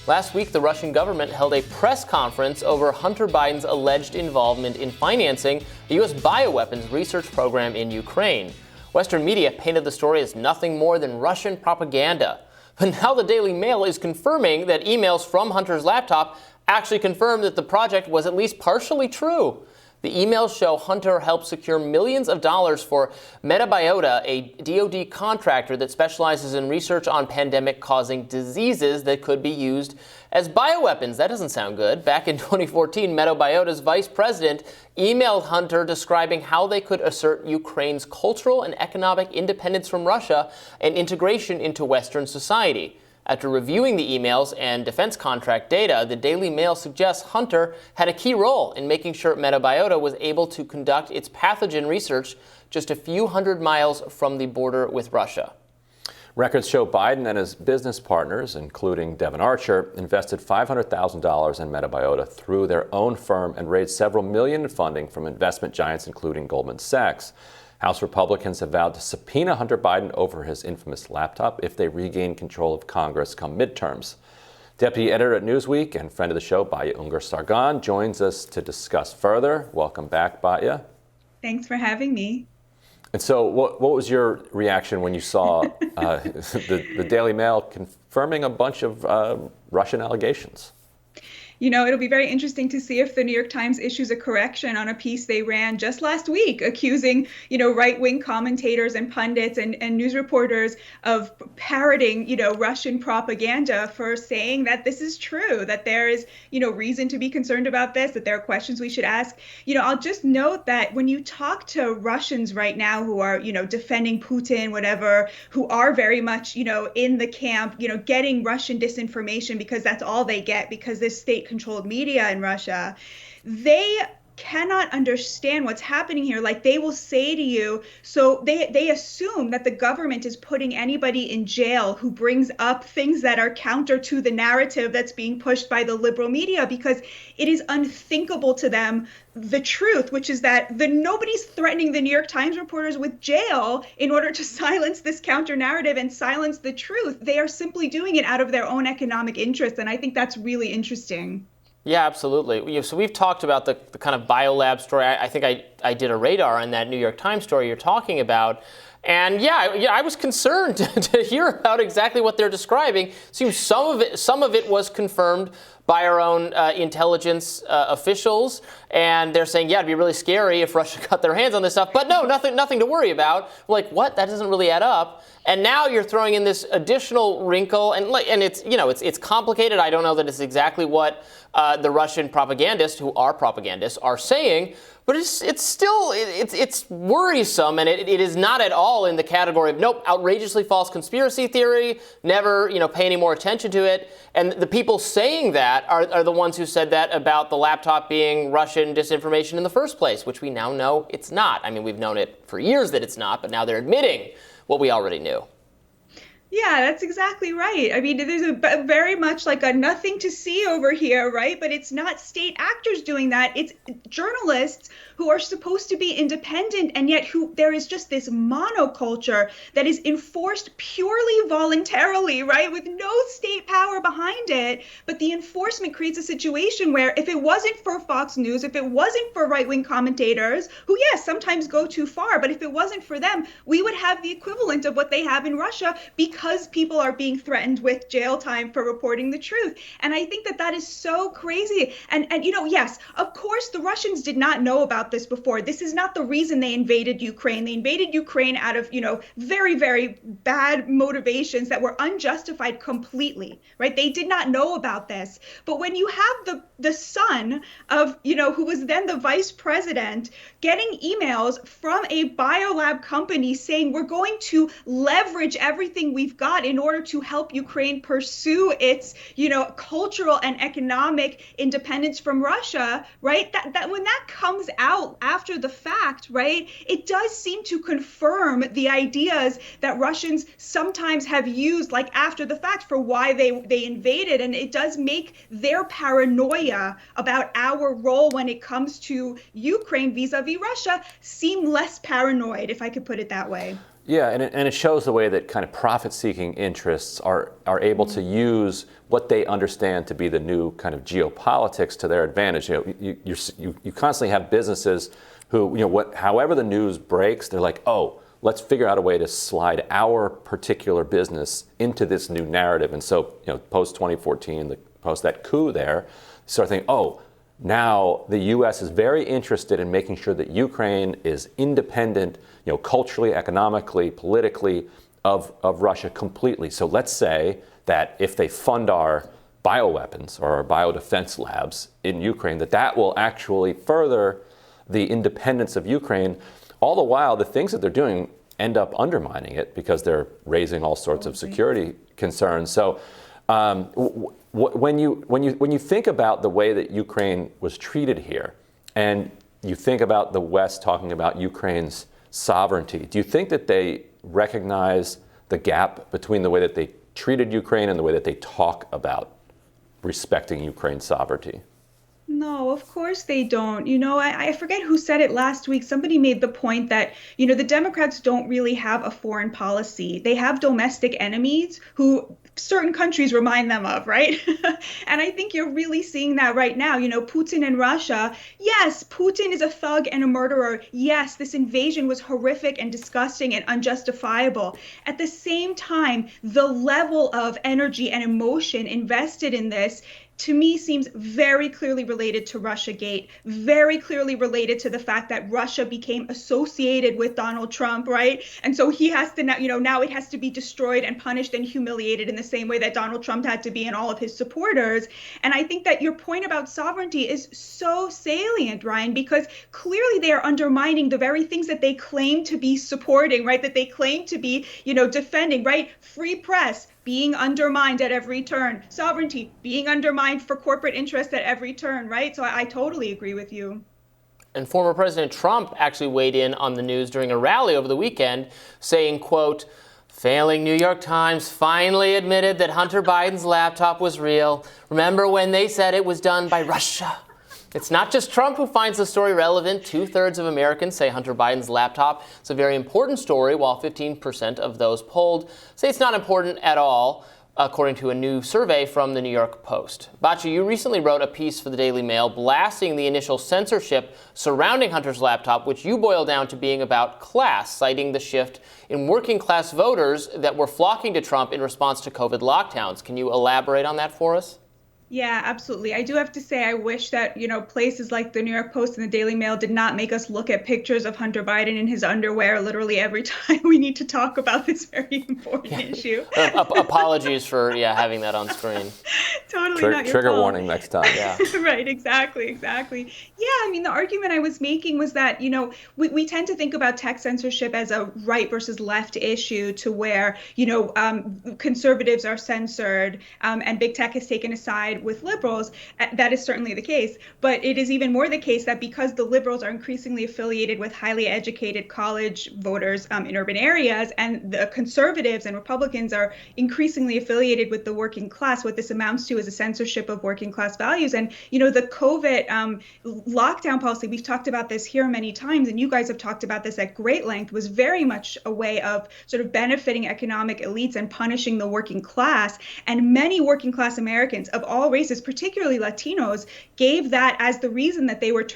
Last week, the Russian government held a press conference over Hunter Biden's alleged involvement in financing the U.S. bioweapons research program in Ukraine. Western media painted the story as nothing more than Russian propaganda. But now the Daily Mail is confirming that emails from Hunter's laptop actually confirmed that the project was at least partially true. The emails show Hunter helped secure millions of dollars for Metabiota, a DoD contractor that specializes in research on pandemic-causing diseases that could be used as bioweapons. That doesn't sound good. Back in 2014, Metabiota's vice president emailed Hunter describing how they could assert Ukraine's cultural and economic independence from Russia and integration into Western society. After reviewing the emails and defense contract data, the Daily Mail suggests Hunter had a key role in making sure Metabiota was able to conduct its pathogen research just a few hundred miles from the border with Russia. Records show Biden and his business partners, including Devon Archer, invested $500,000 in Metabiota through their own firm and raised several million in funding from investment giants, including Goldman Sachs. House Republicans have vowed to subpoena Hunter Biden over his infamous laptop if they regain control of Congress come midterms. Deputy editor at Newsweek and friend of the show, Batya Ungar-Sargon, joins us to discuss further. Welcome back, Batya. Thanks for having me. And so what was your reaction when you saw the Daily Mail confirming a bunch of Russian allegations? You know, it'll be very interesting to see if the New York Times issues a correction on a piece they ran just last week, accusing, right-wing commentators and pundits and news reporters of parroting, Russian propaganda for saying that this is true, that there is, reason to be concerned about this, that there are questions we should ask. I'll just note that when you talk to Russians right now who are, defending Putin, whatever, who are very much, in the camp, getting Russian disinformation because that's all they get because this state-controlled media in Russia, they cannot understand what's happening here. Like, they will say to you, so they assume that the government is putting anybody in jail who brings up things that are counter to the narrative that's being pushed by the liberal media, because it is unthinkable to them the truth, which is that nobody's threatening the New York Times reporters with jail in order to silence this counter narrative and silence the truth. They are simply doing it out of their own economic interest, and I think that's really interesting. Yeah, absolutely. So we've talked about the kind of biolab story. I think I did a radar on that New York Times story you're talking about. And I was concerned to hear about exactly what they're describing. Seems some of it was confirmed by our own intelligence officials, and they're saying, it'd be really scary if Russia got their hands on this stuff. But no, nothing to worry about. We're like, what? That doesn't really add up. And now you're throwing in this additional wrinkle, and it's complicated. I don't know that it's exactly what the Russian propagandists, who are propagandists, are saying. But it's still worrisome, and it is not at all in the category of outrageously false conspiracy theory. Never pay any more attention to it. And the people saying that are the ones who said that about the laptop being Russian disinformation in the first place, which we now know it's not. I mean, we've known it for years that it's not, but now they're admitting what we already knew. Yeah, that's exactly right. I mean, there's a very much like a nothing to see over here, right? But it's not state actors doing that. It's journalists who are supposed to be independent, and yet there is just this monoculture that is enforced purely voluntarily, right? With no state power behind it. But the enforcement creates a situation where if it wasn't for Fox News, if it wasn't for right-wing commentators, who, yes, sometimes go too far, but if it wasn't for them, we would have the equivalent of what they have in Russia, because people are being threatened with jail time for reporting the truth. And I think that is so crazy. And yes, of course, the Russians did not know about this before. This is not the reason they invaded Ukraine. They invaded Ukraine out of, very, very bad motivations that were unjustified completely, right? They did not know about this. But when you have the son of, who was then the vice president, getting emails from a biolab company saying, we're going to leverage everything we've got in order to help Ukraine pursue its, cultural and economic independence from Russia, right? That when that comes out after the fact, right, it does seem to confirm the ideas that Russians sometimes have used, like after the fact, for why they invaded. And it does make their paranoia about our role when it comes to Ukraine vis-a-vis Russia seem less paranoid, if I could put it that way. Yeah, and it shows the way that kind of profit-seeking interests are able to use what they understand to be the new kind of geopolitics to their advantage. You constantly have businesses who, however the news breaks, they're like, oh, let's figure out a way to slide our particular business into this new narrative. And so, post 2014, post that coup there, start thinking, oh, now the U.S. is very interested in making sure that Ukraine is independent, culturally, economically, politically, of Russia completely. So let's say that if they fund our bioweapons or our biodefense labs in Ukraine, that will actually further the independence of Ukraine. All the while, the things that they're doing end up undermining it because they're raising all sorts of security concerns. So when you think about the way that Ukraine was treated here, and you think about the West talking about Ukraine's sovereignty, do you think that they recognize the gap between the way that they treated Ukraine and the way that they talk about respecting Ukraine's sovereignty? No, of course they don't. I forget who said it last week. Somebody made the point that, the Democrats don't really have a foreign policy. They have domestic enemies who certain countries remind them of, right? And I think you're really seeing that right now. Putin and Russia. Yes, Putin is a thug and a murderer. Yes, this invasion was horrific and disgusting and unjustifiable. At the same time, the level of energy and emotion invested in this, to me, seems very clearly related to Russiagate, very clearly related to the fact that Russia became associated with Donald Trump, right? And so he has to now it has to be destroyed and punished and humiliated in the same way that Donald Trump had to be and all of his supporters. And I think that your point about sovereignty is so salient, Ryan, because clearly they are undermining the very things that they claim to be supporting, right? That they claim to be, defending, right? Free press being undermined at every turn, sovereignty being undermined for corporate interests at every turn, right? So I totally agree with you. And former President Trump actually weighed in on the news during a rally over the weekend, saying, quote, "Failing New York Times finally admitted that Hunter Biden's laptop was real. Remember when they said it was done by Russia?" It's not just Trump who finds the story relevant. 2/3 of Americans say Hunter Biden's laptop is a very important story, while 15% of those polled say it's not important at all, according to a new survey from the New York Post. Batya, you recently wrote a piece for the Daily Mail blasting the initial censorship surrounding Hunter's laptop, which you boil down to being about class, citing the shift in working class voters that were flocking to Trump in response to COVID lockdowns. Can you elaborate on that for us? Yeah, absolutely. I do have to say, I wish that, places like the New York Post and the Daily Mail did not make us look at pictures of Hunter Biden in his underwear literally every time we need to talk about this very important issue. Apologies for having that on screen. Totally not your Trigger fault. warning next time. Yeah. Right, exactly. Yeah, the argument I was making was that, we tend to think about tech censorship as a right versus left issue, to where, conservatives are censored and big tech is taken aside with liberals. That is certainly the case. But it is even more the case that because the liberals are increasingly affiliated with highly educated college voters in urban areas, and the conservatives and Republicans are increasingly affiliated with the working class, what this amounts to is a censorship of working class values. And, the COVID lockdown policy, we've talked about this here many times, and you guys have talked about this at great length, was very much a way of sort of benefiting economic elites and punishing the working class. And many working class Americans of all races, particularly Latinos, gave that as the reason that they were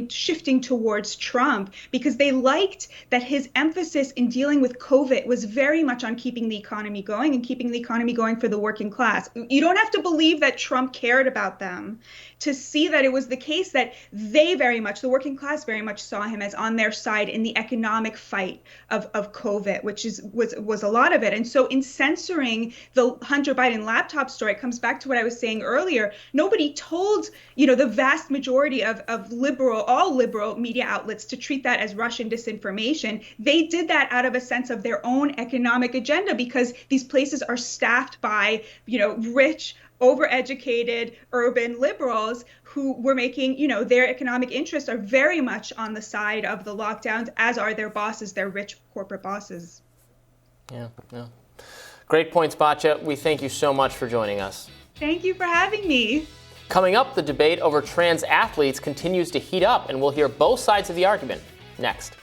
shifting towards Trump, because they liked that his emphasis in dealing with COVID was very much on keeping the economy going and keeping the economy going for the working class. You don't have to believe that Trump cared about them to see that it was the case that they very much, the working class very much saw him as on their side in the economic fight of COVID, which was a lot of it. And so in censoring the Hunter Biden laptop story, it comes back to what I was saying earlier. Nobody told, the vast majority of all liberal media outlets to treat that as Russian disinformation. They did that out of a sense of their own economic agenda, because these places are staffed by, rich, overeducated urban liberals who were making, their economic interests are very much on the side of the lockdowns, as are their bosses, their rich corporate bosses. Yeah. Great points, Batya. We thank you so much for joining us. Thank you for having me. Coming up, the debate over trans athletes continues to heat up, and we'll hear both sides of the argument next.